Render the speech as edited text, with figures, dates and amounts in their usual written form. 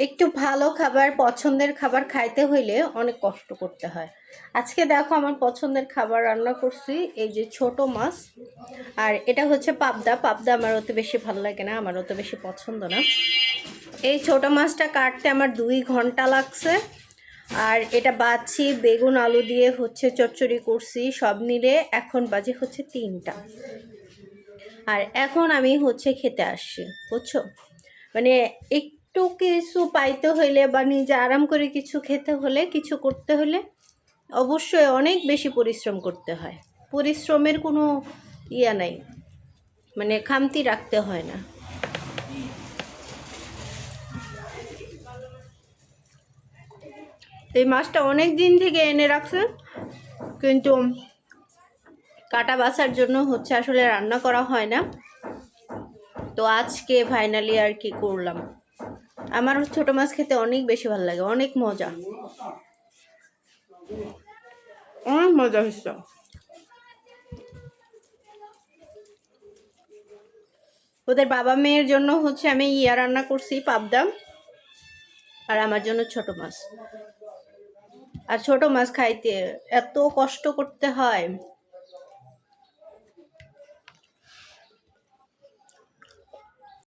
একটু ভালো খাবার, পছন্দের খাবার খাইতে হইলে অনেক কষ্ট করতে হয়। আজকে দেখো আমার পছন্দের খাবার রান্না করছি, এই যে ছোট মাছ। আর এটা হচ্ছে পাবদা। পাবদা আমার অত বেশি ভালো লাগে না, আমার অত বেশি পছন্দ না। এই ছোট মাছটা কাটতে আমার 2 ঘন্টা লাগছে। আর এটা বাছি বেগুন আলু দিয়ে হচ্ছে চচ্চড়ি করছি, সব মিলে এখন বাজে হচ্ছে 3টা। আর এখন আমি হচ্ছে খেতে আসছি, বুঝছো? মানে একটু কিছু পাইতে হইলে বা নিজে আরাম করে কিছু খেতে হলে, কিছু করতে হলে অবশ্যই অনেক বেশি পরিশ্রম করতে হয়। পরিশ্রমের কোনো ইয়া নাই, মানে খামতি রাখতে হয় না। এই মাছটা অনেক দিন থেকে এনে রাখছে, কিন্তু কাটা বাছার জন্য হচ্ছে আসলে রান্না করা হয় না। তো আজকে ফাইনালি আর কি করলাম। আমার ছোট মাছ খেতে অনেক বেশি ভালো লাগে, অনেক মজা, অনেক মজা হচ্ছে। ওদের বাবা মেয়ের জন্য হচ্ছে আমি ইয়া রান্না করছি, পাবদা, আর আমার জন্য ছোট মাছ। আর ছোট মাছ খাইতে এত কষ্ট করতে হয়।